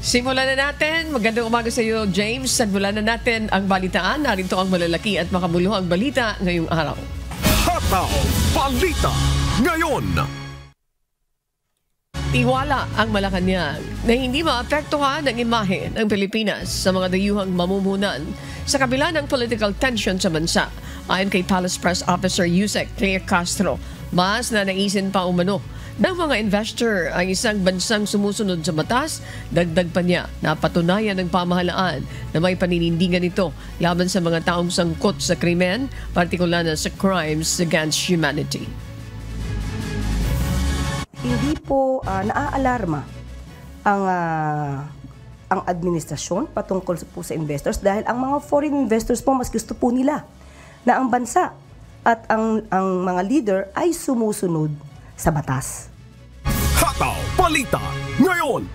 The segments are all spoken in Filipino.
Simulan na natin. Magandang umaga sa iyo, James. Simulan na natin ang balitaan. Narito ang malalaki at makabuluhang balita ngayong araw. Hataw Balita ngayon. Tiwala ang Malacanang na hindi maapektuhan ang imahe ng Pilipinas sa mga dayuhang mamumunan sa kabila ng political tension sa bansa. Ayon kay Palace Press Officer Yusek Claire Castro, mas nanaisin pa umano ng mga investor ang isang bansang sumusunod sa batas. Dagdag pa niya na patunayan ng pamahalaan na may paninindigan ito laban sa mga taong sangkot sa krimen, partikular na sa crimes against humanity. Hindi po naaalarma ang administrasyon patungkol po sa investors dahil ang mga foreign investors po mas gusto po nila na ang bansa at ang mga leader ay sumusunod sa batas. Hataw Balita ngayon.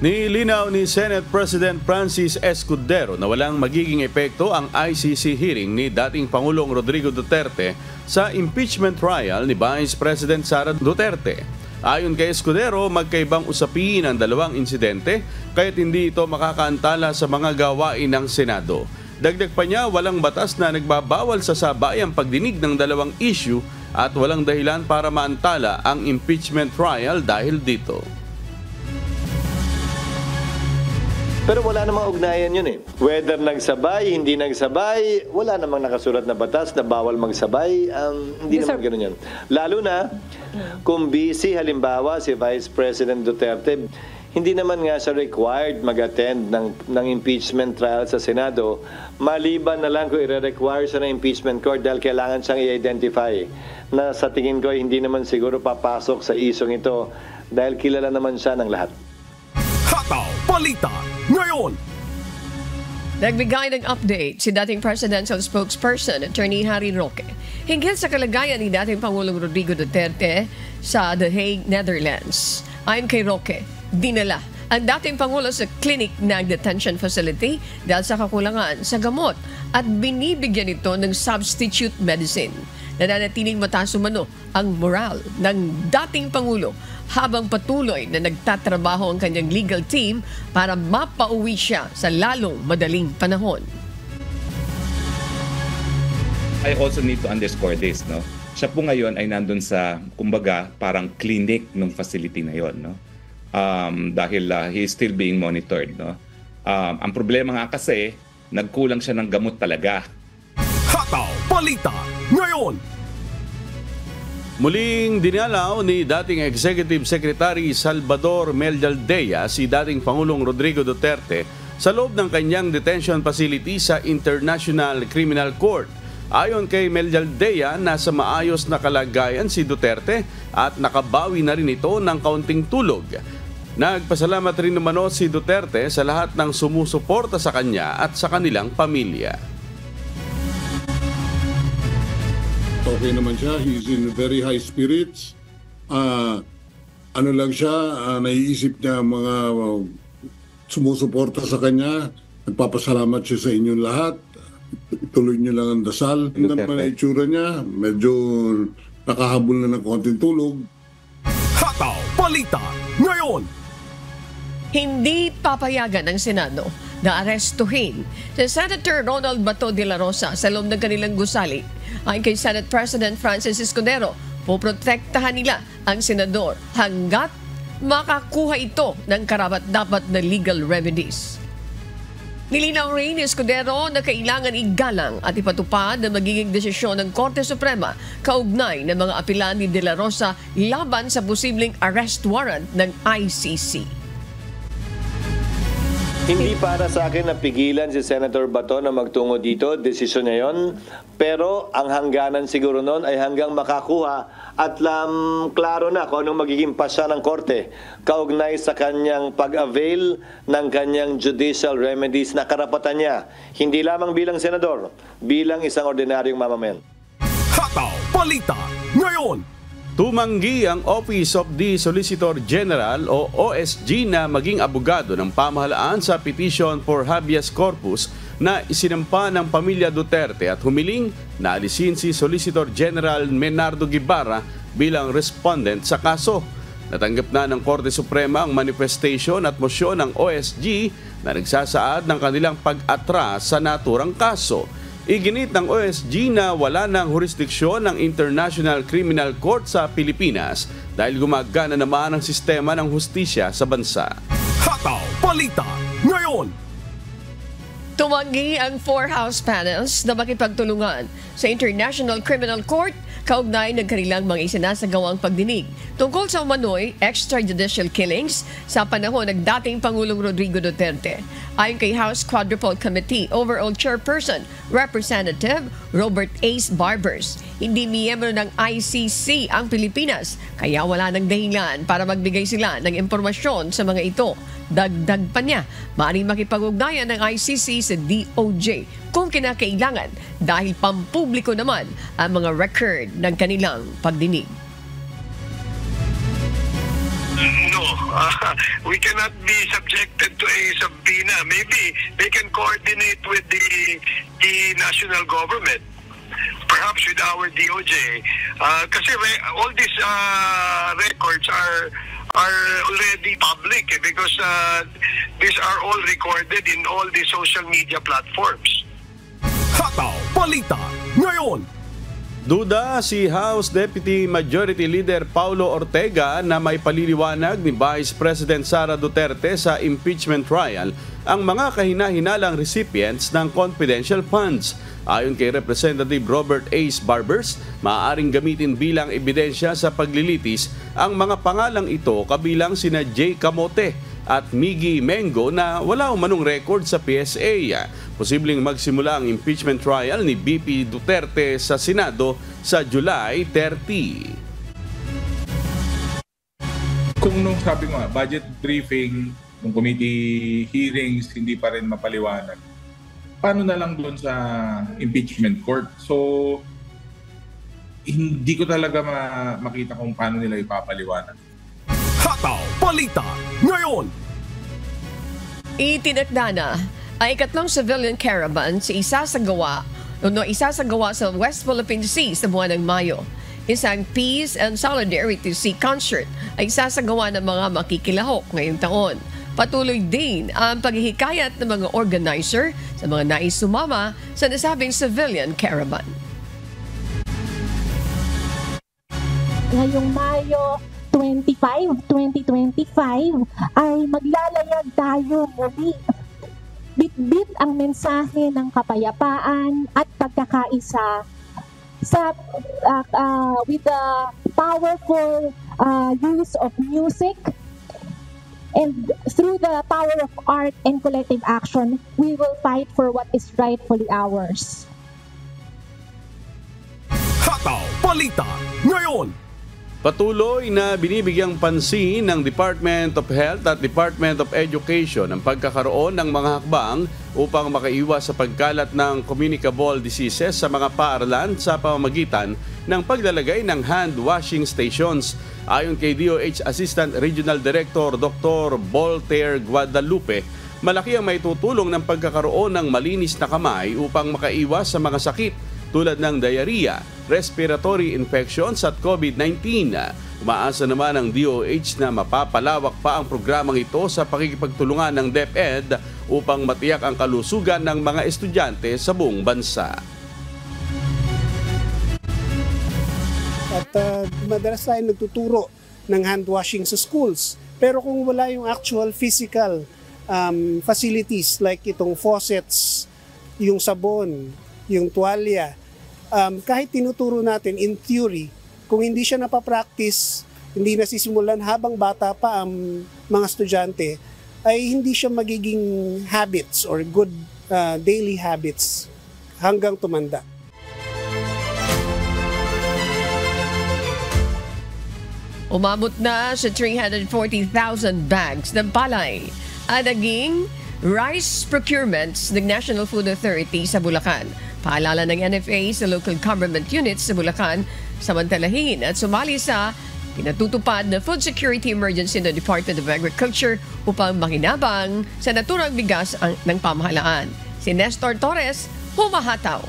Nilinaw ni Senate President Francis Escudero na walang magiging epekto ang ICC hearing ni dating Pangulong Rodrigo Duterte sa impeachment trial ni Vice President Sara Duterte. Ayon kay Escudero, magkaibang usapin ang dalawang insidente kaya't hindi ito makakaantala sa mga gawain ng Senado. Dagdag pa niya, walang batas na nagbabawal sa sabayang pagdinig ng dalawang issue at walang dahilan para maantala ang impeachment trial dahil dito. Pero wala namang ugnayan yun eh. Whether nagsabay, hindi nagsabay, wala namang nakasulat na batas na bawal magsabay. Hindi naman gano'n yun. Lalo na kung busy halimbawa si Vice President Duterte, hindi naman nga siya required mag-attend ng impeachment trial sa Senado, maliban na lang kung i-require siya ng impeachment court dahil kailangan siyang i-identify na sa tingin ko hindi naman siguro papasok sa isyong ito dahil kilala naman siya ng lahat. Hataw Balita ngayon. Nagbigay ng update si dating presidential spokesperson Attorney Harry Roque hinggil sa kalagayan ni dating Pangulong Rodrigo Duterte sa The Hague, Netherlands. Ayon kay Roque, dinala ang dating Pangulo sa clinic ng detention facility dahil sa kakulangan sa gamot at binibigyan ito ng substitute medicine. Nananatiling mataas umano ang moral ng dating Pangulo habang patuloy na nagtatrabaho ang kanyang legal team para mapauwi siya sa lalong madaling panahon. I also need to underscore this, no? Siya po ngayon ay nandun sa, kumbaga, parang clinic ng facility na yon, no? Dahil he is still being monitored, no? Ang problema nga kasi, nagkulang siya ng gamot talaga. Hataw Balita ngayon. Muling dinalaw ni dating Executive Secretary Salvador Meljaldea si dating Pangulong Rodrigo Duterte sa loob ng kanyang detention facility sa International Criminal Court. Ayon kay Meljaldea, nasa maayos na kalagayan si Duterte at nakabawi na rin ito ng kaunting tulog. Nagpasalamat rin naman si Duterte sa lahat ng sumusuporta sa kanya at sa kanilang pamilya. Okay naman siya. He's in very high spirits. Ano lang siya, naiisip niya mga sumusuporta sa kanya. Nagpapasalamat siya sa inyong lahat. Ituloy niyo lang ang dasal. Tingnan naman ang itsura niya. Medyo nakahabol na ng konting tulog. Hataw Balita ngayon. Hindi papayagan ng Senado na arestuhin si Senator Ronald Bato de la Rosa sa loob ng kanilang gusali. Ayon kay Senate President Francis Escudero, poprotektahan nila ang senador hanggat makakuha ito ng karapat-dapat na legal remedies. Nilinaw rin ni Escudero na kailangan igalang at ipatupad na magiging desisyon ng Korte Suprema kaugnay ng mga apilan ni De La Rosa laban sa posibleng arrest warrant ng ICC. Hindi para sa akin na pigilan si Senator Bato na magtungo dito, desisyon niya yun. Pero ang hangganan siguro noon ay hanggang makakuha at klaro na kung anong magiging pasya ng korte kaugnay sa kanyang pag-avail ng kanyang judicial remedies na karapatan niya. Hindi lamang bilang senador, bilang isang ordinaryong mamamayan. Hataw Balita ngayon. Tumanggi ang Office of the Solicitor General o OSG na maging abogado ng pamahalaan sa petition for habeas corpus na isinampa ng pamilya Duterte at humiling na alisin si Solicitor General Menardo Guibarra bilang respondent sa kaso. Natanggap na ng Korte Suprema ang manifestation at mosyon ng OSG na nagsasaad ng kanilang pag-atras sa naturang kaso. Iginit ng OSG na wala ng jurisdiksyon ng International Criminal Court sa Pilipinas dahil gumagana naman ang sistema ng hustisya sa bansa. Hataw Balita ngayon. Tumanggi ang 4 House panels na makipagtulungan sa International Criminal Court kaugnay ng kanilang mga isinasagawang pagdinig tungkol sa umano'y extrajudicial killings sa panahon ng dating Pangulong Rodrigo Duterte. Ayon kay House Quadruple Committee Overall Chairperson Representative Robert Ace Barbers, hindi miyembro ng ICC ang Pilipinas kaya wala ng dahilan para magbigay sila ng impormasyon sa mga ito. Dagdag pa niya, maaaring makipag-ugnayan ng ICC sa DOJ kung kinakailangan dahil pampubliko naman ang mga record ng kanilang pagdinig. No, we cannot be subjected to a subpoena. Maybe they can coordinate with the national government, perhaps with our DOJ. Kasi all these records are already public because these are all recorded in all the social media platforms. Hataw Balita ngayon. Duda si House Deputy Majority Leader Paulo Ortega na may paliliwanag ni Vice President Sara Duterte sa impeachment trial ang mga kahinahinalang recipients ng confidential funds. Ayon kay Representative Robert Ace Barbers, maaaring gamitin bilang ebidensya sa paglilitis ang mga pangalang ito kabilang sina Jay Camote at Miggy Mengo na wala umanong record sa PSA. Posibleng magsimula ang impeachment trial ni BP Duterte sa Senado sa July 30. Kung nung sabi ko nga, budget briefing, nung committee hearings, hindi pa rin mapaliwanag, paano na lang doon sa impeachment court? So, hindi ko talaga makita kung paano nila ipapaliwanag. Hataw Balita ngayon. Itinakda na ang ikatlong civilian caravan isasagawa sa West Philippine Sea sa buwan ng Mayo. Isang Peace and Solidarity Sea Concert ay isasagawa ng mga makikilahok ngayong taon. Patuloy din ang paghihikayat ng mga organizer sa mga nais sumama sa nasabing civilian caravan. Ngayong Mayo 25, 2025 ay maglalayag tayo muli. Bitbit ang mensahe ng kapayapaan at pagkakaisa with the powerful use of music. And through the power of art and collective action, we will fight for what is rightfully ours. Hataw Balita ngayon. Patuloy na binibigyang pansin ng Department of Health at Department of Education ang pagkakaroon ng mga hakbang upang makaiwas sa pagkalat ng communicable diseases sa mga paaralan sa pamamagitan ng paglalagay ng hand washing stations. Ayon kay DOH Assistant Regional Director Dr. Voltaire Guadalupe, malaki ang maitutulong ng pagkakaroon ng malinis na kamay upang makaiwas sa mga sakit tulad ng diarrhea, respiratory infections at COVID-19. Umaasa naman ang DOH na mapapalawak pa ang programang ito sa pakikipagtulungan ng DepEd upang matiyak ang kalusugan ng mga estudyante sa buong bansa. At madalas tayo nagtuturo ng hand washing sa schools. Pero kung wala yung actual physical facilities like itong faucets, yung sabon, yung tuwalya, kahit tinuturo natin in theory, kung hindi siya napapractice, hindi nasisimulan habang bata pa ang mga estudyante, ay hindi siya magiging habits or good daily habits hanggang tumanda. Umabot na sa 340,000 bags ng palay at naging rice procurements ng National Food Authority sa Bulacan. Paalala ng NFA sa local government units sa Bulacan, samantalahin at sumali sa pinatutupad na food security emergency ng Department of Agriculture upang makinabang sa naturang bigas ng pamahalaan. Si Nestor Torres, humahataw.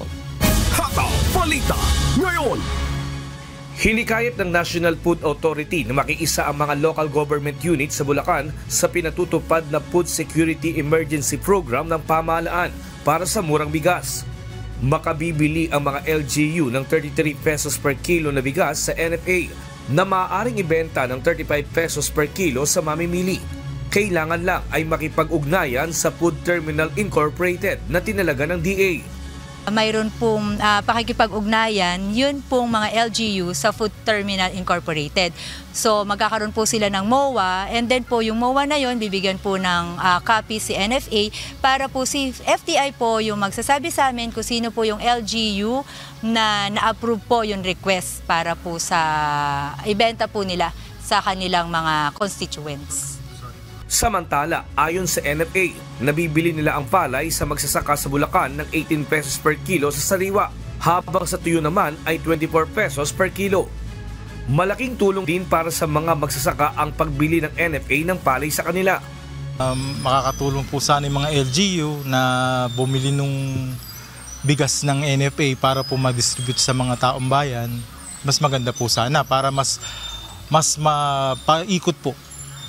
Hataw Balita ngayon. Hinikayat ng National Food Authority na makiisa ang mga local government units sa Bulacan sa pinatutupad na Food Security Emergency Program ng pamahalaan para sa murang bigas. Makabibili ang mga LGU ng 33 pesos per kilo na bigas sa NFA na maaaring ibenta ng 35 pesos per kilo sa mamimili. Kailangan lang ay makipag-ugnayan sa Food Terminal Incorporated na tinalaga ng DA. Mayroon pong pakikipag-ugnayan, yun pong mga LGU sa Food Terminal Incorporated. So magkakaroon po sila ng MOA, and then po yung MOA na yun, bibigyan po ng copy si NFA para po si FTI po yung magsasabi sa amin kung sino po yung LGU na na-approve po yung request para po sa ibenta po nila sa kanilang mga constituents. Samantala, ayon sa NFA, nabibili nila ang palay sa magsasaka sa Bulacan ng 18 pesos per kilo sa sariwa, habang sa tuyo naman ay 24 pesos per kilo. Malaking tulong din para sa mga magsasaka ang pagbili ng NFA ng palay sa kanila. Makakatulong po sana yung mga LGU na bumili nung bigas ng NFA para po ma-distribute sa mga taong bayan. Mas maganda po sana para mas mapaikot po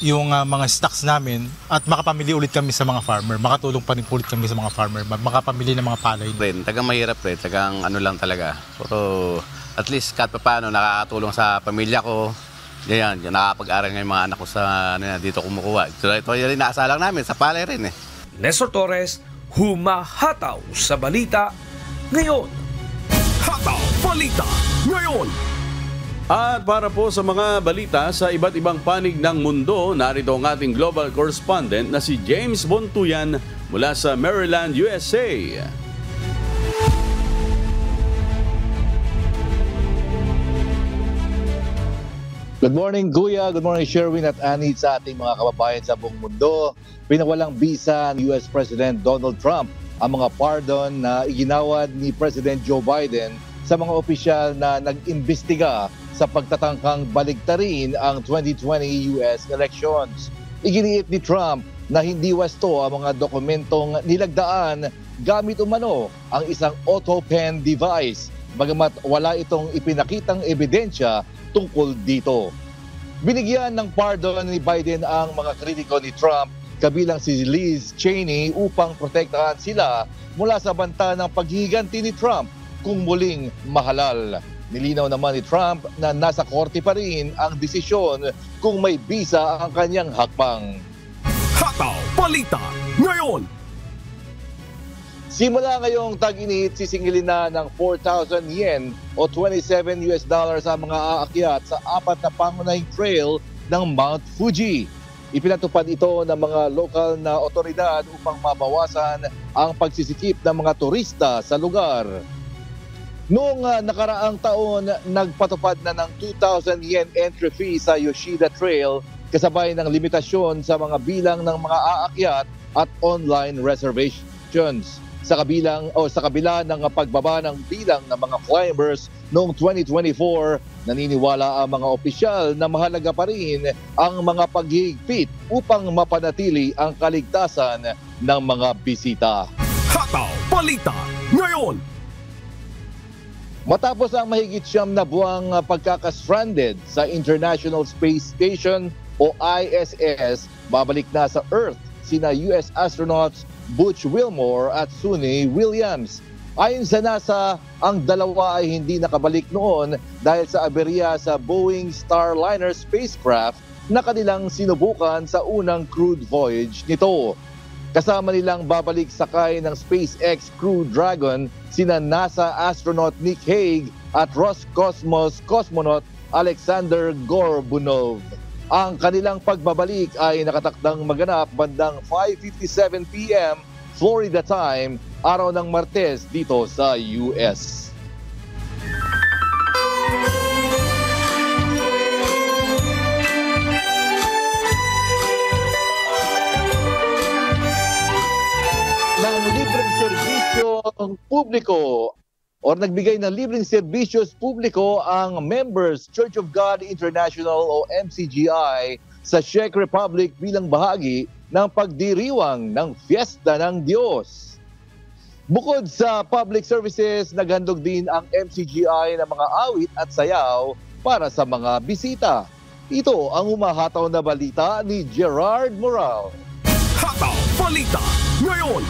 yung mga stocks namin at makapamili ulit kami sa mga farmer. Makatulong pa rin ulit kami sa mga farmer, makapamili ng mga palay. Tagang mahirap rin, tagang ano lang talaga. Pero at least kahit pa paano nakakatulong sa pamilya ko. Yan, nakakapag-aral ng mga anak ko sa dito kumukuha. Ito rin naasalang namin, sa palay rin eh. Nestor Torres, humahataw sa balita ngayon. Hataw Balita Ngayon. At para po sa mga balita sa iba't ibang panig ng mundo, narito ang ating global correspondent na si James Bontuyan mula sa Maryland, USA. Good morning, Guya. Good morning, Sherwin at Annie sa ating mga kababayan sa buong mundo. Pinawalang bisa ni US President Donald Trump ang mga pardon na iginawad ni President Joe Biden sa mga opisyal na nag-imbestiga sa pagtatangkang baligtarin ang 2020 US elections. Iginiit ni Trump na hindi wasto ang mga dokumentong nilagdaan gamit umano ang isang auto pen device, bagamat wala itong ipinakitang ebidensya tungkol dito. Binigyan ng pardon ni Biden ang mga kritiko ni Trump, kabilang si Liz Cheney, upang protektahan sila mula sa banta ng paghihiganti ni Trump kung muling mahalal. Nilinaw naman ni Trump na nasa korte pa rin ang desisyon kung may bisa ang kanyang hakbang. Hataw Balita Ngayon. Simula ngayong tag-init, sisingilin na ng 4,000 yen o $27 ang mga aakyat sa 4 na pangunahing trail ng Mount Fuji. Ipinatupad ito ng mga lokal na otoridad upang mabawasan ang pagsisikip ng mga turista sa lugar. Noong nakaraang taon, nagpatupad na ng 2,000 yen entry fee sa Yoshida Trail kasabay ng limitasyon sa mga bilang ng mga aakyat at online reservations. Sa kabila ng pagbaba ng bilang ng mga climbers noong 2024, naniniwala ang mga opisyal na mahalaga pa rin ang mga paghihigpit upang mapanatili ang kaligtasan ng mga bisita. Hataw Balita Ngayon. Matapos ang mahigit 9 na buwang pagkaka-stranded sa International Space Station o ISS, babalik na sa Earth sina US astronauts Butch Wilmore at Suni Williams. Ayon sa NASA, ang dalawa ay hindi nakabalik noon dahil sa aberya sa Boeing Starliner spacecraft na kanilang sinubukan sa unang crewed voyage nito. Kasama nilang babalik sakay ng SpaceX Crew Dragon sina NASA astronaut Nick Hague at Roscosmos cosmonaut Alexander Gorbunov. Ang kanilang pagbabalik ay nakatakdang maganap bandang 5:57 p.m. Florida time, araw ng Martes dito sa US. Publiko o nagbigay ng libreng serbisyos publiko ang Members Church of God International o MCGI sa Czech Republic bilang bahagi ng pagdiriwang ng Fiesta ng Diyos. Bukod sa public services, naghandog din ang MCGI ng mga awit at sayaw para sa mga bisita. Ito ang humahataw na balita ni Gerard Moral. Hataw Balita ngayon.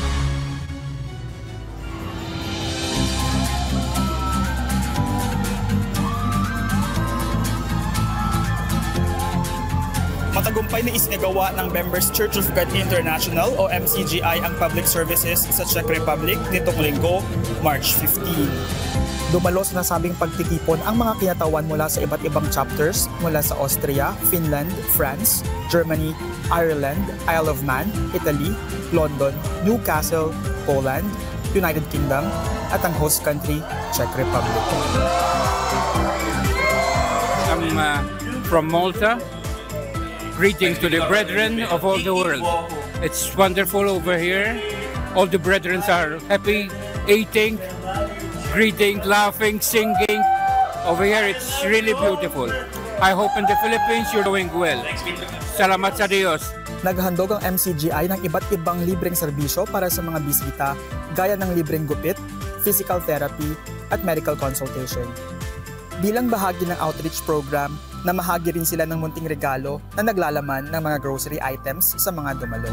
Matagumpay na isinagawa ng Members Church of God International o MCGI ang public services sa Czech Republic nitong linggo, March 15. Dumalo sa nasabing pagtitipon ang mga kinatawan mula sa iba't ibang chapters mula sa Austria, Finland, France, Germany, Ireland, Isle of Man, Italy, London, Newcastle, Poland, United Kingdom at ang host country, Czech Republic. I'm from Malta. Greetings to the brethren of all the world. It's wonderful over here. All the brethren are happy, eating, greeting, laughing, singing. Over here, it's really beautiful. I hope in the Philippines you're doing well. Salamat sa Diyos. Naghandog ang MCGI ng iba't ibang libreng serbisyo para sa mga bisita gaya ng libreng gupit, physical therapy at medical consultation. Bilang bahagi ng outreach program, namahagi rin sila ng munting regalo na naglalaman ng mga grocery items sa mga dumalo.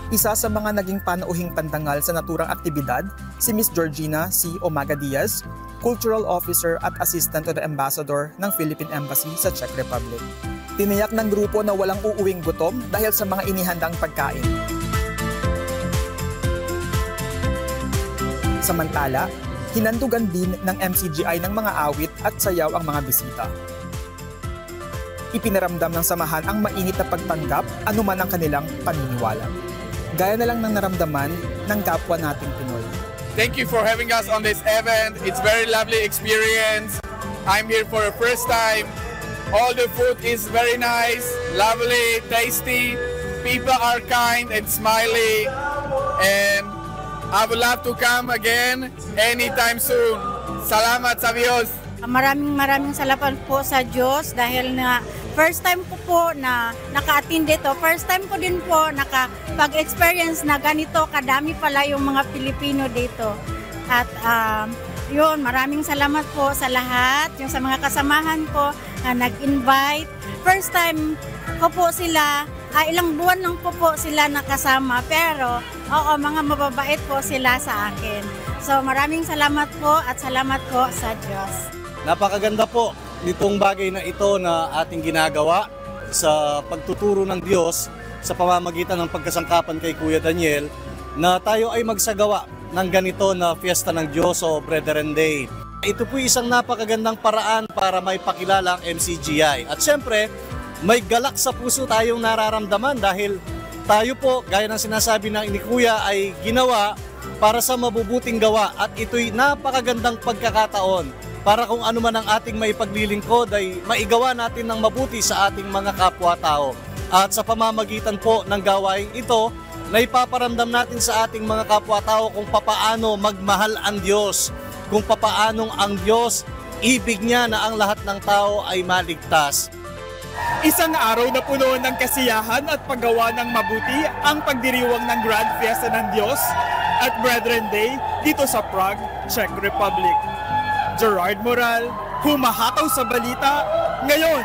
Isa sa mga naging panauhing pandangal sa naturang aktibidad, si Miss Georgina C. Omaga Diaz, Cultural Officer at Assistant to the Ambassador ng Philippine Embassy sa Czech Republic. Tiniyak ng grupo na walang uuwing gutom dahil sa mga inihandang pagkain. Samantala, hinandugan din ng MCGI ng mga awit at sayaw ang mga bisita. Ipinaramdam ng samahan ang mainit na pagtanggap anuman ang kanilang paniniwala. Gaya na lang ng naramdaman ng kapwa nating Pinoy. Thank you for having us on this event. It's very lovely experience. I'm here for the first time. All the food is very nice, lovely, tasty. People are kind and smiley. And I would love to come again anytime soon. Salamat sa Diyos. Maraming salamat po sa Diyos dahil na first time ko po na naka-attend dito. First time ko din po nakapag-experience na ganito kadami pala yung mga Pilipino dito. At yun, maraming salamat po sa lahat, yung sa mga kasamahan ko na nag-invite. First time ko po sila, ilang buwan lang po sila nakasama, pero oo, mga mababait po sila sa akin. So maraming salamat po at salamat po sa Diyos. Napakaganda po nitong bagay na ito na ating ginagawa sa pagtuturo ng Diyos sa pamamagitan ng pagkasangkapan kay Kuya Daniel na tayo ay magsagawa ng ganito na Fiesta ng Diyos o Brethren Day. Ito po isang napakagandang paraan para may pakilala ang MCGI. At syempre, may galak sa puso tayong nararamdaman dahil tayo po, gaya ng sinasabi ng ni Kuya, ay ginawa para sa mabubuting gawa at ito'y napakagandang pagkakataon para kung ano man ang ating maipaglilingkod ay maigawa natin ng mabuti sa ating mga kapwa-tao. At sa pamamagitan po ng gawain ito, naipaparamdam natin sa ating mga kapwa-tao kung papaano magmahal ang Diyos, kung papaanong ang Diyos, ibig niya na ang lahat ng tao ay maligtas. Isang araw na puno ng kasiyahan at paggawa ng mabuti ang pagdiriwang ng Grand Fiesta ng Diyos at Brethren Day dito sa Prague, Czech Republic. Gerard Moral, humahataw sa balita ngayon.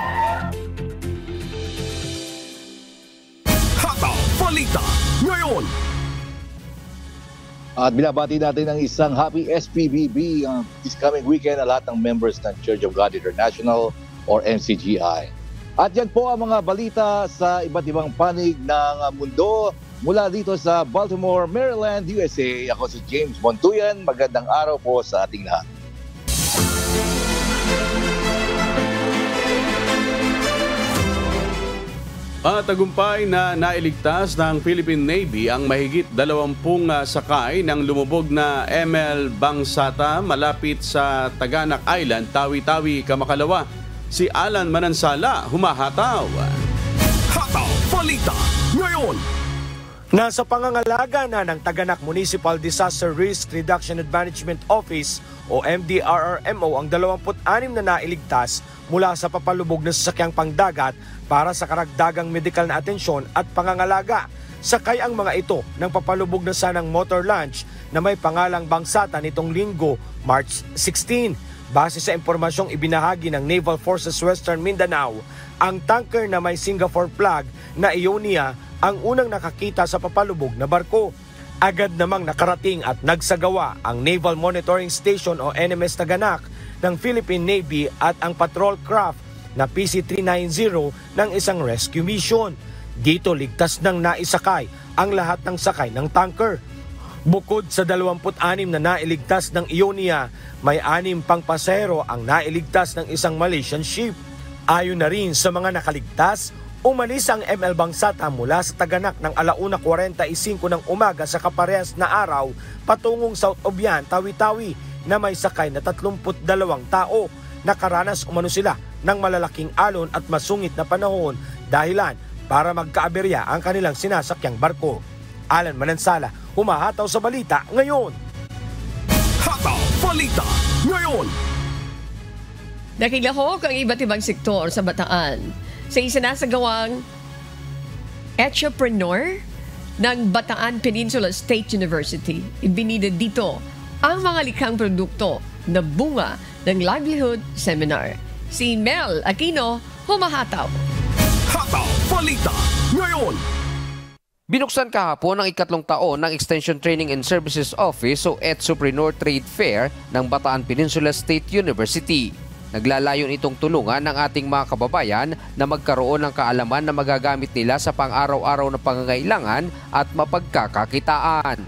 Hataw Balita ngayon. At binabati natin ng isang happy SPBB this coming weekend ang lahat ng members ng Church of God International or MCGI. At yan po ang mga balita sa iba't ibang panig ng mundo mula dito sa Baltimore, Maryland, USA. Ako si James Montuyan. Magandang araw po sa ating lahat. Tagumpay na nailigtas ng Philippine Navy ang mahigit 20 sakay ng lumubog na ML Bangsata malapit sa Taganak Island, Tawi-Tawi, Kamakalawa. Si Alan Manansala, humahataw. Hataw Balita ngayon. Nasa pangangalaga na ng Taganak Municipal Disaster Risk Reduction and Management Office o MDRRMO ang 26 na nailigtas mula sa papalubog na sasakyang pangdagat para sa karagdagang medikal na atensyon at pangangalaga. Sakay ang mga ito ng papalubog na sanang motor launch na may pangalang Bangsata nitong linggo, March 16. Base sa impormasyong ibinahagi ng Naval Forces Western Mindanao, ang tanker na may Singapore flag na Ionia ang unang nakakita sa papalubog na barko. Agad namang nakarating at nagsagawa ang Naval Monitoring Station o NMS Taganak ng Philippine Navy at ang patrol craft na PC-390 ng isang rescue mission. Dito ligtas nang naisakay ang lahat ng sakay ng tanker. Bukod sa 26 na nailigtas ng Ionia, may 6 pang pasahero ang nailigtas ng isang Malaysian ship. Ayon na rin sa mga nakaligtas, umalis ang ML Bangsata mula sa Taganak ng 1:45 ng umaga sa kaparehas na araw patungong South Obian, Tawi-Tawi na may sakay na 32 tao. Nakaranas umano sila ng malalaking alon at masungit na panahon dahilan para magkaaberya ang kanilang sinasakyang barko. Alan Manansala, humahataw sa balita ngayon. Hataw Balita Ngayon. Nakilahok ang iba't ibang sektor sa Bataan sa isinasagawang entrepreneur ng Bataan Peninsula State University. Ibinida dito ang mga likhang produkto na bunga ng livelihood seminar. Si Mel Aquino, humahataw. Hataw Balita Ngayon. Binuksan kahapon ang 3 taon ng Extension Training and Services Office o EDSUpreneur Trade Fair ng Bataan Peninsula State University. Naglalayon itong tulungan ng ating mga kababayan na magkaroon ng kaalaman na magagamit nila sa pang-araw-araw na pangangailangan at mapagkakakitaan.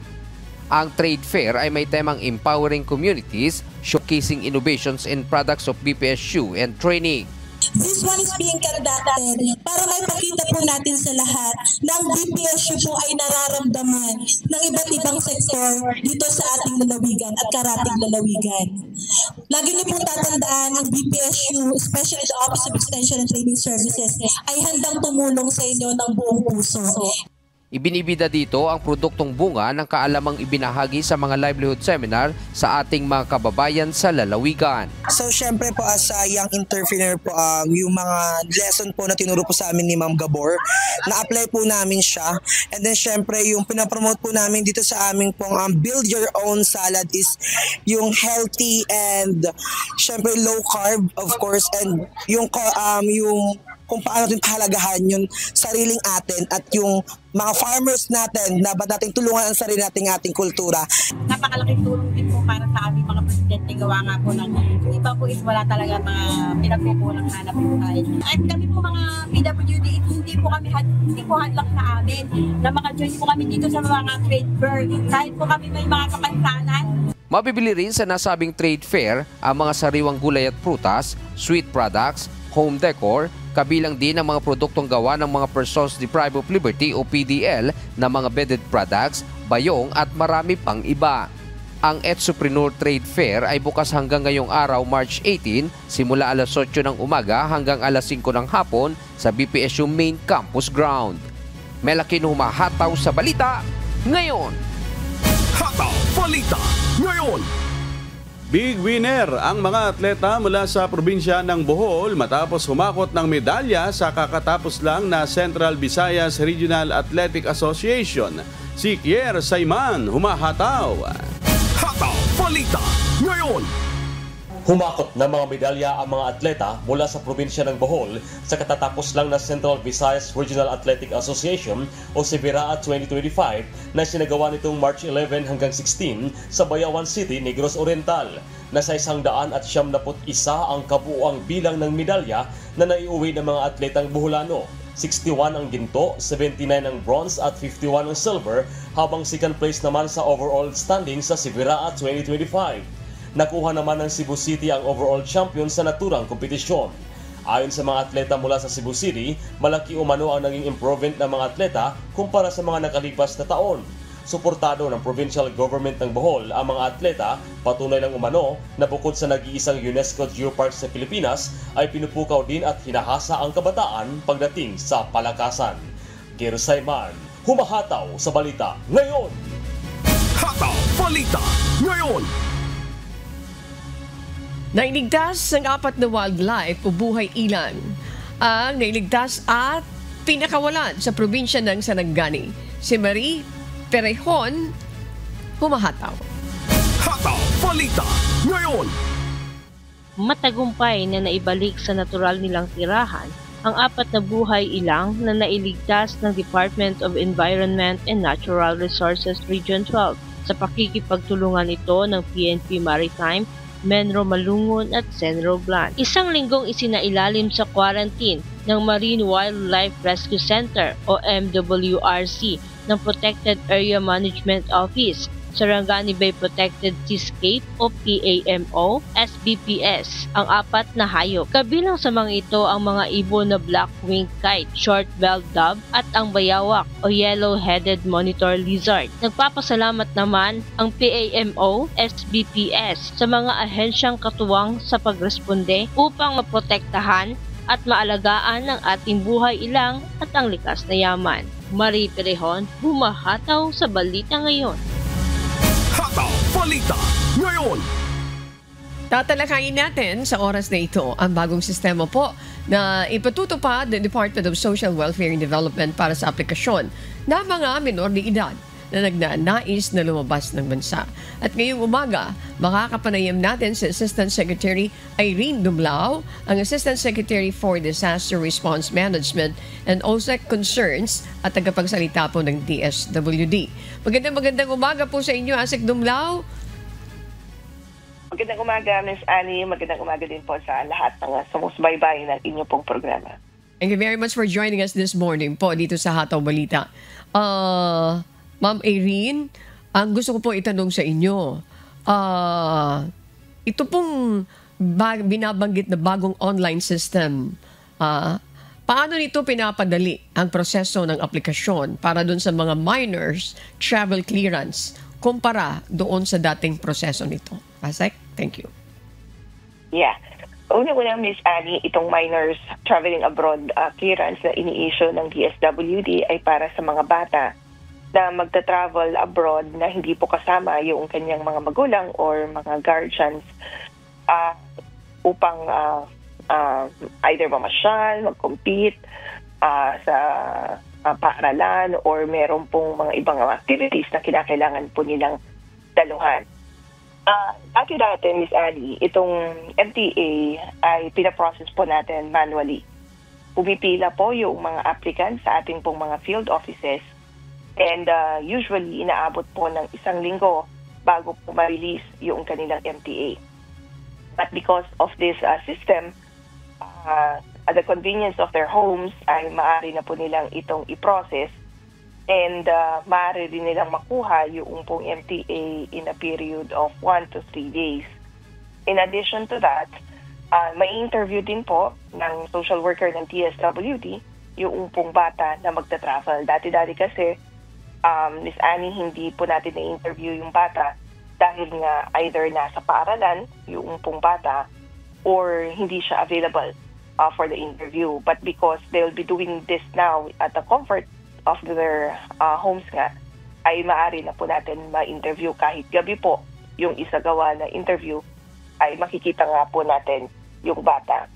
Ang trade fair ay may temang Empowering Communities, Showcasing Innovations and Products of BPSU and Training. This one is being conducted para maipakita po natin sa lahat na ang BPSU po ay nararamdaman ng iba't ibang sektor dito sa ating lalawigan at karating lalawigan. Lagi niyo po tatandaan ang BPSU, especially the Office of Extension and Training Services, ay handang tumulong sa inyo ng buong puso. Ibinibida dito ang produktong bunga ng kaalamang ibinahagi sa mga livelihood seminar sa ating mga kababayan sa lalawigan. So syempre po as a young entrepreneur po, yung mga lesson po na tinuro po sa amin ni Ma'am Gabor, na-apply po namin siya. And then syempre yung pinapromote po namin dito sa aming pong build your own salad is yung healthy and syempre low carb of course, and yung kung paano natin pahalagahan yung sariling atin at yung mga farmers natin na ba nating tulungan ang sarili nating ating kultura. Napakalaking tulong din po para sa aming mga presidente, gawa nga po ng iba po is wala talaga mga pinagkukulang hanap buhay. At kami po mga PWD, hindi po hadlak na amin na maka-join po kami dito sa mga trade fair kahit po kami may mga kapansanan. Mabibili rin sa nasabing trade fair ang mga sariwang gulay at prutas, sweet products, home decor, kabilang din ang mga produktong gawa ng mga Persons Deprived of Liberty o PDL na mga bedded products, bayong at marami pang iba. Ang EDSUpreneur Trade Fair ay bukas hanggang ngayong araw March 18 simula alas 8 ng umaga hanggang alas 5 ng hapon sa BPSU Main Campus Ground. Melakin humahataw sa balita ngayon. Hataw Balita Ngayon. Big winner ang mga atleta mula sa probinsya ng Bohol matapos humakot ng medalya sa kakatapos lang na Central Visayas Regional Athletic Association. Si Kier Sayman, humahataw. Hataw Balita Ngayon. Humakot ng mga medalya ang mga atleta mula sa probinsya ng Bohol sa katatapos lang na Central Visayas Regional Athletic Association o CVRAA 2025 na sinagawa nitong March 11 hanggang 16 sa Bayawan City, Negros Oriental. Nasa 171 ang kabuuang bilang ng medalya na naiuwi ng mga atletang Boholano. 61 ang ginto, 79 ang bronze at 51 ang silver, habang second place naman sa overall standing sa CVRAA 2025. Nakuha naman ng Cebu City ang overall champion sa naturang kompetisyon. Ayon sa mga atleta mula sa Cebu City, malaki umano ang naging improvement ng mga atleta kumpara sa mga nakalipas na taon. Suportado ng provincial government ng Bohol ang mga atleta, patunay lang umano na bukod sa nag-iisang UNESCO Geopark sa Pilipinas ay pinupukaw din at hinahasa ang kabataan pagdating sa palakasan. Kier Sayman, humahataw sa balita ngayon. Hataw Balita Ngayon. Nailigtas ang 4 na wildlife o buhay ilan ang nailigtas at pinakawalan sa probinsya ng Sarangani. Si Marie Perejon, humahataw. Hataw Balita Ngayon. matagumpay na naibalik sa natural nilang tirahan ang 4 na buhay ilang na nailigtas ng Department of Environment and Natural Resources Region 12 sa pakikipagtulungan ito ng PNP Maritime, Menro Malungon at Senro Blan. Isang linggong isinailalim sa quarantine ng Marine Wildlife Rescue Center o MWRC ng Protected Area Management Office, Sarangani Bay Protected Seascape o PAMO, SBPS, ang 4 na hayop. Kabilang sa mga ito ang mga ibon na black-winged kite, short-belled dove at ang bayawak o yellow-headed monitor lizard. Nagpapasalamat naman ang PAMO, SBPS sa mga ahensyang katuwang sa pagresponde upang maprotektahan at maalagaan ang ating buhay ilang at ang likas na yaman. Marie Perejón, bumahataw sa balita ngayon. Hataw Balita ngayon. Tatalakayin natin sa oras na ito ang bagong sistema po na ipatutupad ng Department of Social Welfare and Development para sa aplikasyon ng mga minor de edad na nagnanais na lumabas ng bansa. At ngayong umaga, makakapanayam natin si Assistant Secretary Irene Dumlao, ang Assistant Secretary for Disaster Response Management and OSEC Concerns at tagapagsalita po ng DSWD. Magandang umaga po sa inyo, Asik Dumlao. Magandang umaga, Ms. Annie. Magandang umaga din po sa lahat ng sumusubaybay ng inyong pong programa. Thank you very much for joining us this morning po dito sa Hataw Balita. Ma'am Irene, ang gusto ko po itanong sa inyo, ito pong binabanggit na bagong online system, paano nito pinapadali ang proseso ng aplikasyon para doon sa mga minors travel clearance kumpara doon sa dating proseso nito? Pasek, thank you. Yeah. Una-una, Ms. Annie, itong minors traveling abroad clearance na ini-issue ng DSWD ay para sa mga bata na magta-travel abroad na hindi po kasama yung kanyang mga magulang or mga guardians upang either mamasyal, mag-compete sa paaralan or meron pong mga ibang activities na kinakailangan po nilang daluhan. Dati, Ms. Ali, itong MTA ay pinaprocess po natin manually. Pumipila po yung mga applicants sa ating pong mga field offices. And usually, inaabot po ng 1 linggo bago po ma-release yung kanilang MTA. But because of this system, at the convenience of their homes, ay maaari na po nilang itong i-process and maaari din nilang makuha yung pong MTA in a period of 1 to 3 days. In addition to that, may interview din po ng social worker ng TSWD yung pong bata na magta-travel. Dati-dati kasi, Miss Annie, hindi po natin na-interview yung bata dahil nga either nasa paaralan yung pong bata or hindi siya available for the interview. But because they'll be doing this now at the comfort of their homes nga, ay maaari na po natin ma-interview kahit gabi po yung isagawa na interview ay makikita nga po natin yung bata.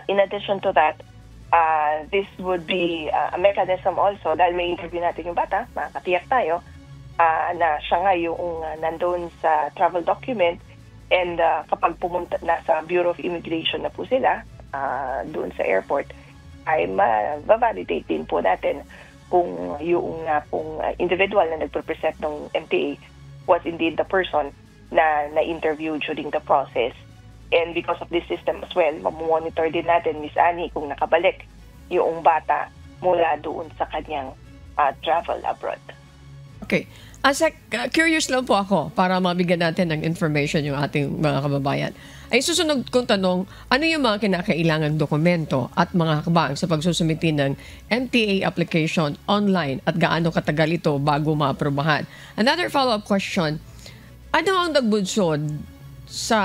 In addition to that, this would be a mechanism also dahil may interview natin yung bata, makakatiyak tayo na siya nga yung nandun sa travel document and kapag pumunta na sa Bureau of Immigration na po sila doon sa airport ay ma-validate din po natin kung yung pong individual na nagpe-present ng MTA was indeed the person na na-interview during the process. And because of this system as well, mamonitor din natin, Miss Annie, kung nakabalik yung bata mula doon sa kanyang travel abroad. Okay. Asek, curious lang po ako para mabigyan natin ng information yung ating mga kababayan. Ay susunod kong tanong, ano yung mga kinakailangang dokumento at mga hakbang sa pagsusumiti ng MTA application online at gaano katagal ito bago maaprobahan? Another follow-up question, ano ang nagbunsod sa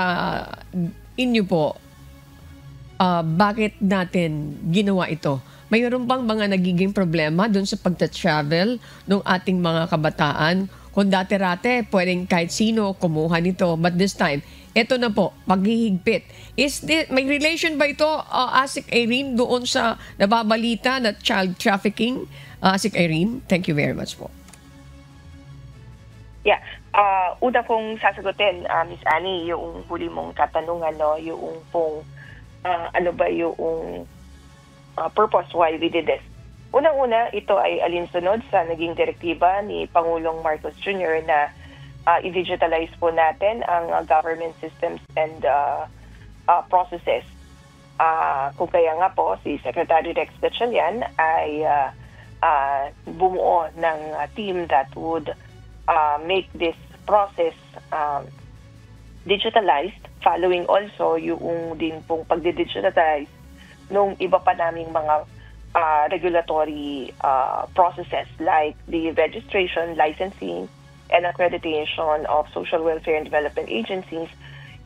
inyo po? Bakit natin ginawa ito? Mayroon bang mga nagiging problema doon sa pagta-travel ng ating mga kabataan? Kung dati-rate, pwedeng kahit sino kumuha nito. But this time, ito na po, paghihigpit. May relation ba ito, Asik Irene, doon sa nababalita na child trafficking? Asik Irene, thank you very much po. Yeah. Una kong sasagutin, Miss Annie, yung huli mong katanungan, no? Yung pong, ano ba yung purpose why we did this. Unang-una, ito ay alinsunod sa naging direktiba ni Pangulong Marcos Jr. na i-digitalize po natin ang government systems and processes. Kung kaya nga po, si Secretary Rex Gatchalian ay bumuo ng team that would make this process digitalized, following also yung din pong pagdi-digitalize nung iba pa naming mga regulatory processes like the registration, licensing, and accreditation of social welfare and development agencies,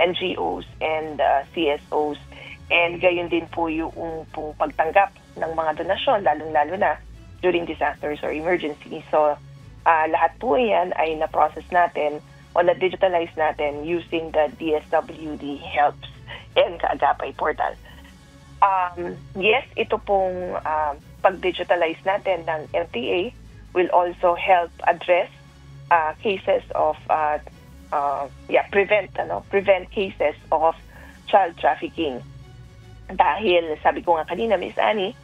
NGOs, and CSOs. And gayon din po yung pagtanggap ng mga donasyon, lalong-lalo na during disasters or emergencies. So, lahat po yan ay na-process natin o na-digitalize natin using the DSWD Helps and Kaagapay portal. Yes, ito pong pag-digitalize natin ng MTA will also help address cases of prevent cases of child trafficking. Dahil sabi ko nga kanina, Miss Annie,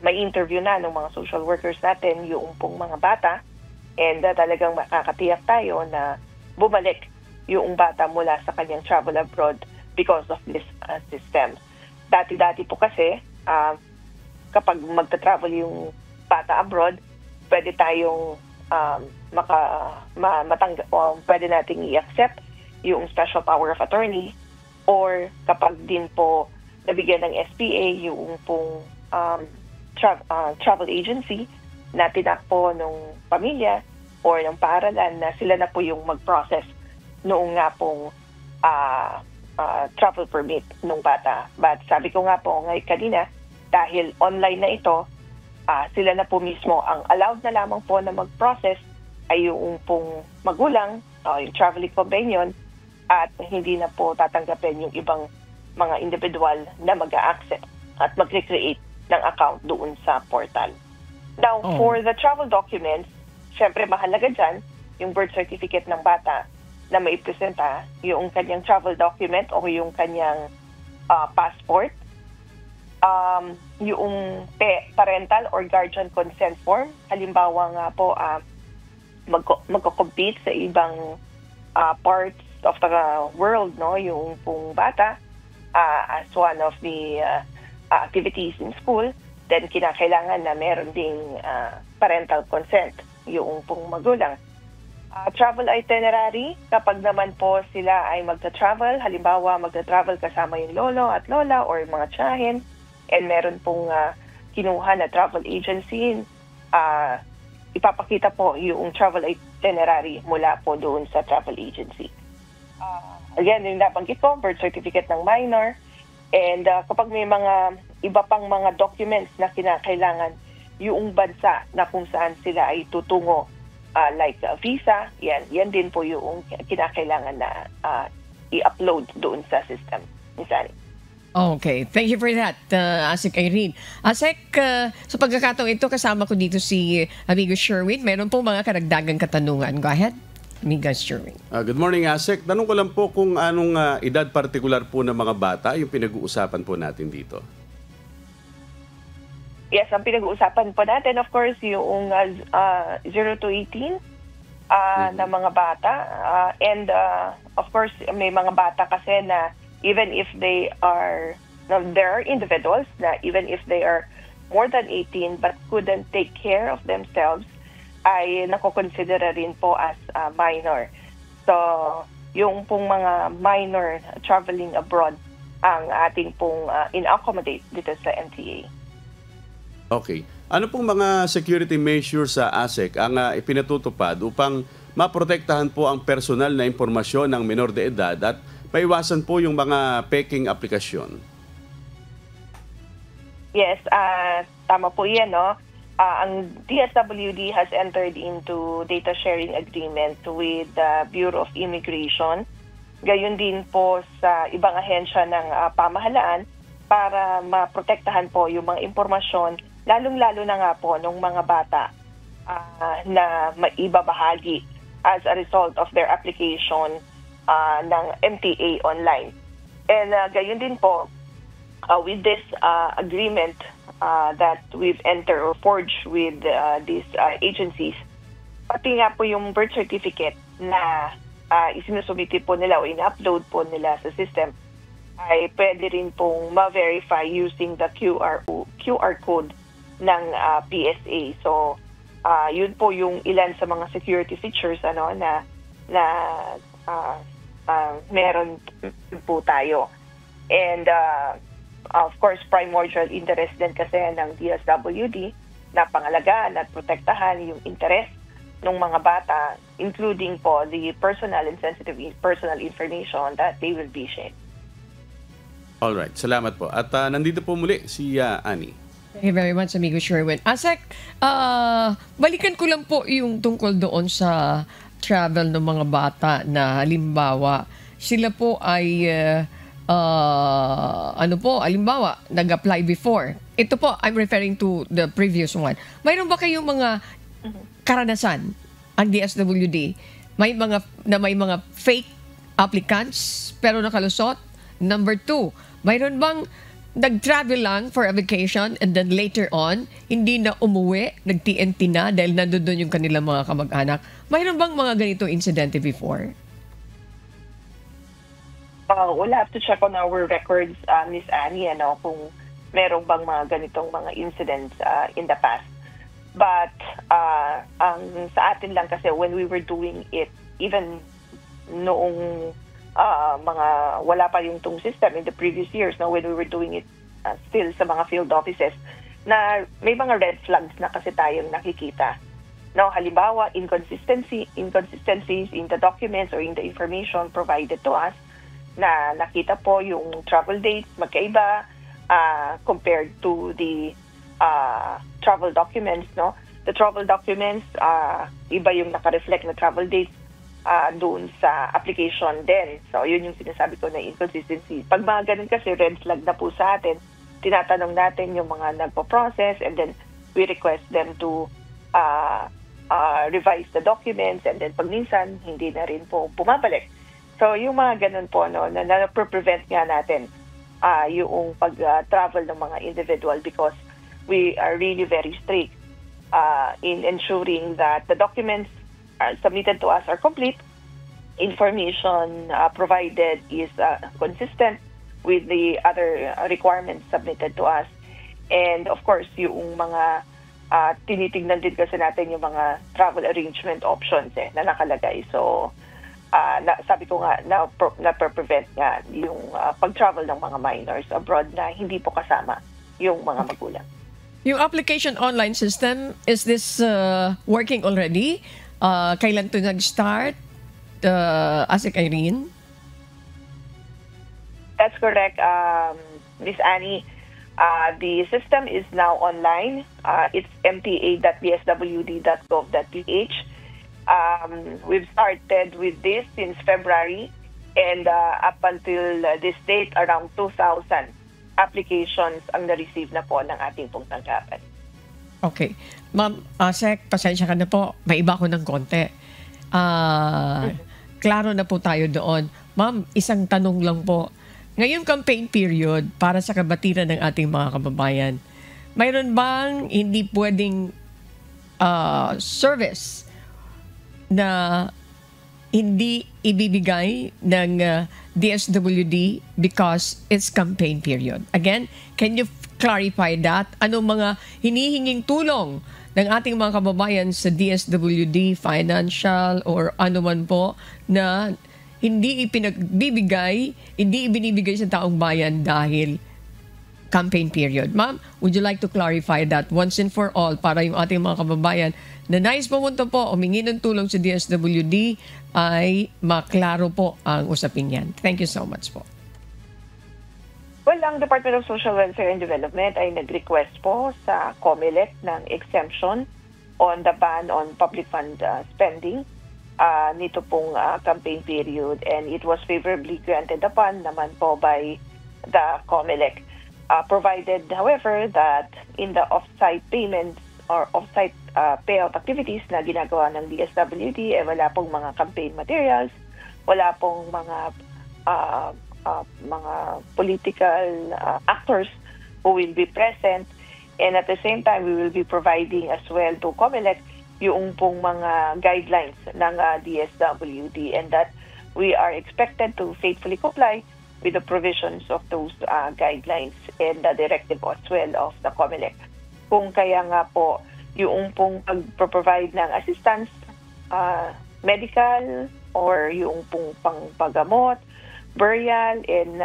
may interview na ng mga social workers natin yung pong mga bata, and talagang makakatiyak tayo na bumalik yung bata mula sa kanyang travel abroad because of this system. Dati-dati po kasi kapag magta-travel yung bata abroad, pwede tayong pwede nating i-accept yung special power of attorney, or kapag din po nabigyan ng SPA yung pong travel agency na tinakpo ng pamilya or ng paaralan na sila na po yung mag-process noong nga pong travel permit ng bata. But sabi ko nga po ngayon kanina, dahil online na ito, sila na po mismo ang allowed na lamang po na mag-process ay yung pong magulang, yung traveling companion, at hindi na po tatanggapin yung ibang mga individual na mag-a-access at mag-recreate ng account doon sa portal. Now, for the travel documents, syempre mahalaga dyan yung birth certificate ng bata na maipresenta, yung kanyang travel document o yung kanyang passport, yung parental or guardian consent form. Halimbawa nga po, magko-compete sa ibang parts of the world, no, yung pong bata as one of the activities in school, then kinakailangan na meron ding parental consent yung pong magulang. Travel itinerary, kapag naman po sila ay magta-travel, halimbawa magta-travel kasama yung lolo at lola or mga tiyahin, and meron pong kinuha na travel agency, ipapakita po yung travel itinerary mula po doon sa travel agency. Again, yung nabanggit ko, birth certificate ng minor, and kapag may mga iba pang mga documents na kinakailangan yung bansa na kung saan sila ay tutungo, like visa, yan din po yung kinakailangan na i-upload doon sa system. Misani. Okay, thank you for that, Asik Irene. Asik, sa pagkakataong ito, kasama ko dito si Amigo Sherwin. Meron po mga karagdagang katanungan. Go ahead, Amigo Sherwin. Good morning, Asik. Tanong ko lang po kung anong edad partikular po ng mga bata yung pinag-uusapan po natin dito. Yes, ang pinag-uusapan po natin, of course, yung 0 to 18 na mga bata. And of course, may mga bata kasi na even if they are, there are individuals na even if they are more than 18 but couldn't take care of themselves, ay nakokonsidera rin po as minor. So, yung pong mga minor traveling abroad ang ating pong in-accommodate dito sa MTA. Okay. Ano pong mga security measures sa ASEC ang ipinatutupad upang maprotektahan po ang personal na impormasyon ng menor de edad at maiwasan po yung mga peking aplikasyon? Yes, tama po yan, no? Ang DSWD has entered into data sharing agreement with the Bureau of Immigration. Gayon din po sa ibang ahensya ng pamahalaan para maprotektahan po yung mga impormasyon, lalong-lalo na nga po ng mga bata na maibabahagi as a result of their application ng MTA online. And gayon din po, with this agreement that we've entered or forged with these agencies, pati nga po yung birth certificate na isinusubiti po nila o in-upload po nila sa system ay pwede rin pong ma-verify using the QR code ng PSA. So, yun po yung ilan sa mga security features na meron po tayo. And of course, primordial interest din kasi ng DSWD na pangalagaan at protektahan yung interest ng mga bata, including po the personal and sensitive personal information that they will be shared. Alright, salamat po. At nandito po muli si Annie. Thank you very much, amigo Sherwin. Asek, balikan ko lang po yung tungkol doon sa travel ng mga bata na halimbawa, sila po ay halimbawa, nag-apply before. Ito po, I'm referring to the previous one. Mayroon ba kayong mga karanasan ang DSWD? May mga fake applicants pero nakalusot? Number 2, mayroon bang nag-travel lang for a vacation and then later on, hindi na umuwi, nag-TNT na dahil nandun yung kanilang mga kamag-anak? Mayroon bang mga ganito incidente before? We'll have to check on our records, Miss Annie, kung meron bang mga ganitong mga incidents in the past. But ang sa atin lang kasi when we were doing it, even noong mga wala pa yung tong system in the previous years, when we were doing it still sa mga field offices, na may mga red flags na kasi tayong nakikita. Halimbawa, inconsistencies in the documents or in the information provided to us, na nakita po yung travel dates magkaiba compared to the travel documents. The travel documents, iba yung naka-reflect na travel dates doon sa application din. So, yun yung sinasabi ko na inconsistency. Pag mga ganun kasi, red flag na po sa atin, tinatanong natin yung mga nagpo-process and then we request them to revise the documents and then pag minsan, hindi na rin po pumabalik. So, yung mga ganun po, na na-prevent nga natin yung pag-travel ng mga individual because we are really very strict in ensuring that the documents submitted to us are complete, information provided is consistent with the other requirements submitted to us. And of course, yung mga tinitignan din kasi natin yung mga travel arrangement options na nakalagay. So, sabi ko nga, na-prevent nga yung pag-travel ng mga minors abroad na hindi po kasama yung mga magulang. Yung application online system, is this working already? Kailan to nag-start? Asik Irene? That's correct, Miss Annie. The system is now online. It's mta.bswd.gov.ph. We've started with this since February, and up until this date, around 2,000 applications ang na-receive na po ng ating pong tanggapan. Okay. Ma'am, Sek, pasensya ka na po. May iba ko ng konti. Klaro na po tayo doon. Ma'am, isang tanong lang po. Ngayong campaign period, para sa kabatiran ng ating mga kababayan, mayroon bang hindi pwedeng service na hindi ibibigay ng DSWD because it's campaign period? Again, can you clarify that? Anong mga hinihinging tulong ng ating mga kababayan sa DSWD, financial or ano man po, na hindi ibinibigay sa taong bayan dahil campaign period? Ma'am, would you like to clarify that once and for all para yung ating mga kababayan na nais pumunta po, humingi ng tulong sa DSWD ay maklaro po ang usapin yan. Thank you so much po. Well, ang Department of Social Welfare and Development ay nag-request po sa COMELEC ng exemption on the ban on public fund spending nito pong campaign period, and it was favorably granted upon naman po by the COMELEC. Provided, however, that in the off-site payments or off-site payout activities na ginagawa ng DSWD, wala pong mga campaign materials, wala pong mga political actors who will be present, and at the same time we will be providing as well to COMELEC yung pong mga guidelines ng DSWD, and that we are expected to faithfully comply with the provisions of those guidelines and the directive as well of the COMELEC. Kung kaya nga po yung pong pag-provide ng assistance, medical, or yung pong pangpagamot, burial, and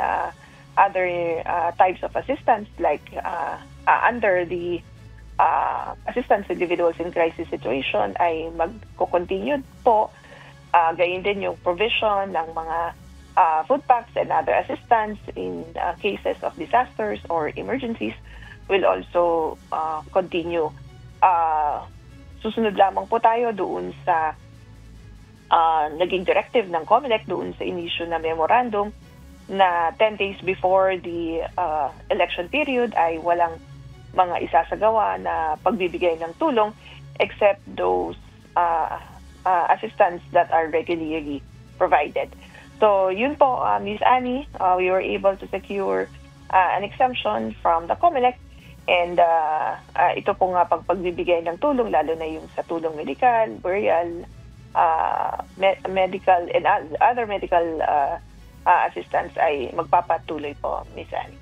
other types of assistance like under the assistance to individuals in crisis situation ay magko-continue po. Gayon din yung provision ng mga food packs and other assistance in cases of disasters or emergencies will also continue. Susunod lamang po tayo doon sa naging directive ng COMELEC doon sa inisyu na memorandum na 10 days before the election period ay walang mga isasagawa na pagbibigay ng tulong except those assistance that are regularly provided. So yun po, Ms. Annie, we were able to secure an exemption from the COMELEC, and ito po nga pagbibigay ng tulong, lalo na yung sa tulong medical, burial, medical, and other medical assistance ay magpapatuloy po, Ms. Annie.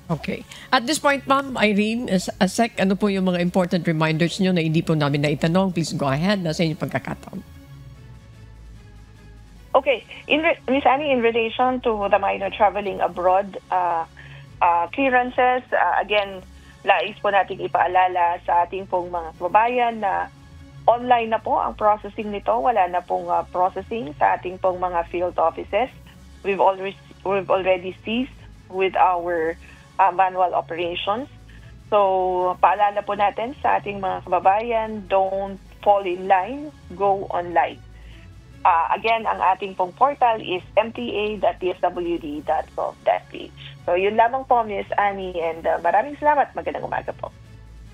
Okay. At this point, Ma'am Irene, ano po yung mga important reminders nyo na hindi po namin naitanong? Please go ahead. Nasa inyong pagkakataon. Okay. Ms. Annie, in relation to the minor traveling abroad clearances, again, lais po natin ipaalala sa ating pong mga kababayan na online na po ang processing nito. Wala na pong processing sa ating pong mga field offices. We've already ceased with our manual operations. So, paalala po natin sa ating mga kababayan, don't fall in line, go online. Again, ang ating pong portal is mta.dswd.gov.ph. So, yun lamang po, Ms. Annie, and maraming salamat. Magandang umaga po.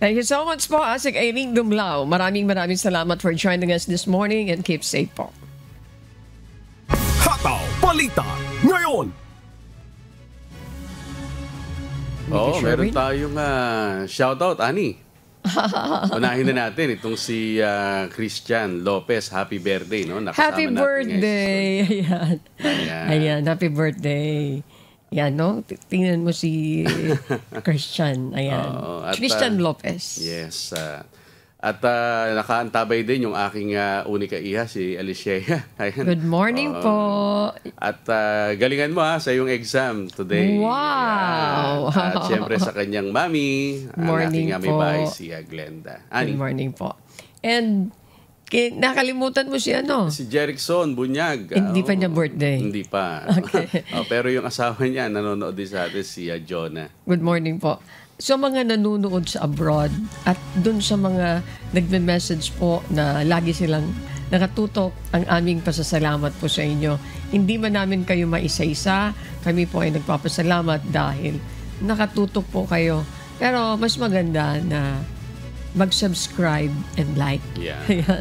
Thank you so much po, Asik Irene Dumlao. Maraming salamat for joining us this morning, and keep safe po. Hataw Balita ngayon. Meron tayong shoutout, Ani. Unahin na natin itong si Christian Lopez. Happy birthday, no? Happy birthday! Ayan, happy birthday. Yan, no? Tingnan mo si Christian. Ayan. Christian Lopez. Yes. At nakaantabay din yung aking unika iha, si Alicia. Ayan. Good morning po. At galingan mo sa iyong exam today. Wow! At syempre sa kanyang mami, ang aking may bahay, si Glenda. Ani. Good morning po. And nakalimutan mo si Si Jerickson Bunyag. Hindi pa niya birthday. Hindi pa. Okay. Pero yung asawa niya, nanonood din sa atin, si Jonah. Good morning po. So mga nanonood sa abroad at dun sa mga nagme-message po na lagi silang nakatutok, ang aming pasasalamat po sa inyo. Hindi man namin kayo maisa-isa, kami po ay nagpapasalamat dahil nakatutok po kayo. Pero mas maganda na mag-subscribe and like. Yeah. Ayan.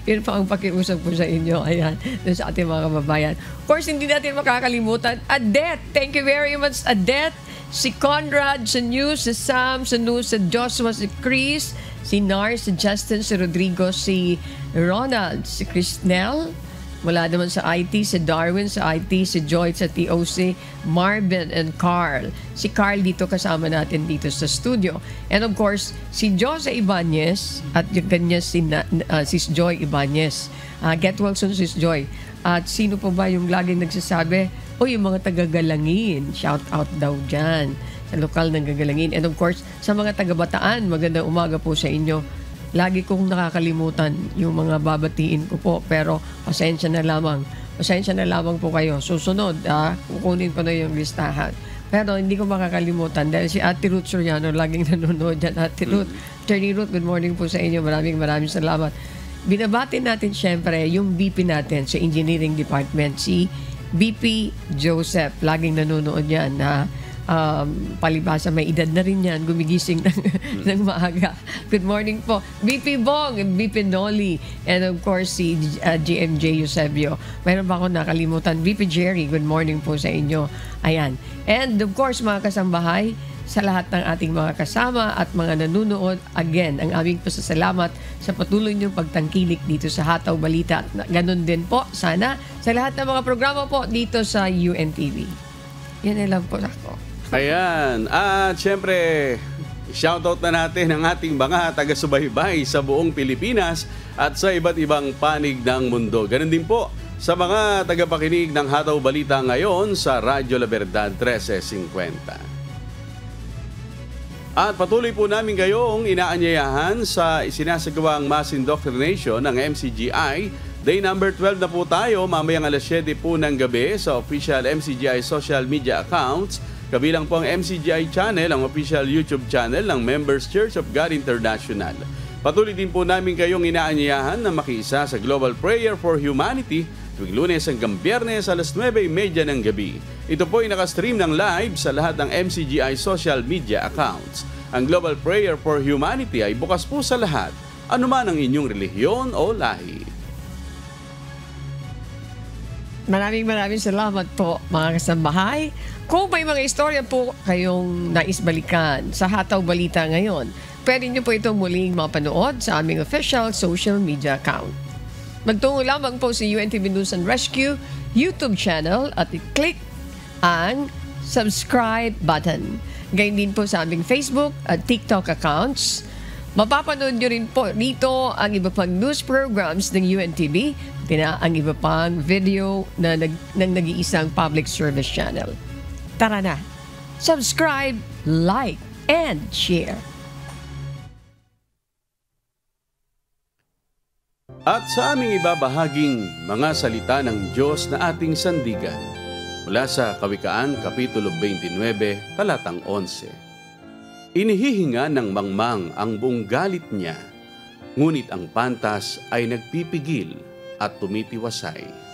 Yun pa ang pakiusap po sa inyo. Ayan. Dun sa ating mga kababayan. Of course, hindi natin makakalimutan. Adet! Thank you very much, Adet! Si Conrad sa news, si Sam sa news, si Joshua, si Chris, si Nar, si Justin, si Rodrigo, si Ronald, si Chrisnel, mula naman sa IT, si Darwin sa IT, si Joy sa TOC, Marvin and Carl. Si Carl dito kasama natin dito sa studio. And of course, si Jose Ibanez at yung kanya si Joy Ibanez. Get well soon, Sis Joy. At sino po ba yung laging nagsasabi? Yung mga taga-Galangin, shout out daw dyan sa lokal ng Gagalangin. And of course, sa mga taga-Bataan, magandang umaga po sa inyo. Lagi kong nakakalimutan yung mga babatiin ko po, pero pasensya na lamang po kayo. Susunod, kukunin ko na yung listahan. Pero hindi ko makakalimutan dahil si Ate Ruth Soriano laging nanonood dyan. Ate Ruth, Attorney Ruth, good morning po sa inyo. Maraming salamat. Binabati natin syempre yung VP natin sa Engineering Department, si BP Joseph, laging nanonood yan na palibasa may edad na rin yan, gumigising ng maaga. Good morning po, VP Bong, VP Noli, and of course si GMJ Eusebio. Mayroon pa ako nakalimutan, VP Jerry, good morning po sa inyo. Ayan. And of course mga kasambahay, sa lahat ng ating mga kasama at mga nanunood, again, ang aming pasasalamat sa patuloy niyong pagtangkilik dito sa Hataw Balita. At ganun din po, sana, sa lahat ng mga programa po dito sa UNTV. Yan na lang po ako. Ayan. At syempre, shoutout na natin ang ating mga taga-subaybay sa buong Pilipinas at sa iba't ibang panig ng mundo. Ganun din po sa mga tagapakinig ng Hataw Balita ngayon sa Radyo La Verdad 1350. At patuloy po namin kayong inaanyayahan sa isinasagawang mass indoctrination ng MCGI. Day number 12 na po tayo, mamayang alas 7 po ng gabi sa official MCGI social media accounts. Kabilang po ang MCGI channel, ang official YouTube channel ng Members Church of God International. Patuloy din po namin kayong inaanyayahan na makiisa sa Global Prayer for Humanity tuwing Lunes hanggang Biyernes alas 9:30 ng gabi. Ito po ay nakastream ng live sa lahat ng MCGI social media accounts. Ang Global Prayer for Humanity ay bukas po sa lahat, anuman ang inyong relihiyon o lahi. Maraming salamat po mga kasambahay. Kung may mga istorya po kayong naisbalikan sa Hataw Balita ngayon, pwede nyo po itong muling mapanood sa aming official social media account. Magtungo lamang po sa UNTV News and Rescue YouTube channel at i-click ang subscribe button. Gayun din po sa aming Facebook at TikTok accounts. Mapapanood nyo rin po dito ang iba pang news programs ng UNTV, ang iba pang video na ng nag-iisang public service channel. Tara na, subscribe, like, and share. At sa aming ibabahaging mga salita ng Diyos na ating sandigan mula sa Kawikaan, Kapitulo 29, talatang 11. Inihihinga ng mangmang ang buong galit niya, ngunit ang pantas ay nagpipigil at tumitiwasay.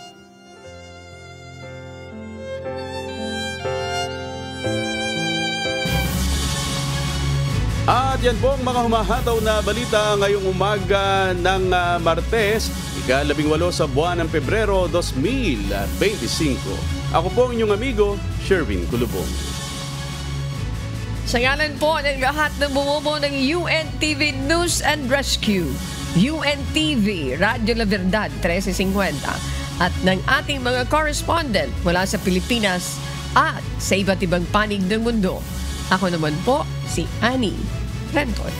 At yan po ang mga humahataw na balita ngayong umaga ng Martes, ika-18 sa buwan ng Pebrero 2025. Ako po ang inyong amigo, Sherwin Kulubong. Sa ngalan po ng lahat ng bumubuo ng UNTV News and Rescue, UNTV Radyo La Verdad 1350 at ng ating mga correspondent mula sa Pilipinas at sa iba't ibang panig ng mundo. Ako naman po si Annie Renton.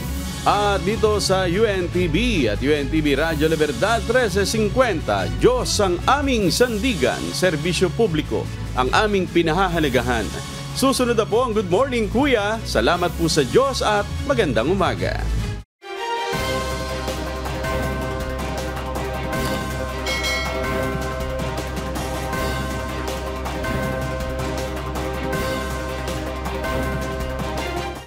At dito sa UNTV at UNTV Radyo La Verdad 1350, Diyos ang aming sandigan, serbisyo publiko ang aming pinahahalagahan. Susunod na po ang Good Morning Kuya. Salamat po sa Diyos at magandang umaga.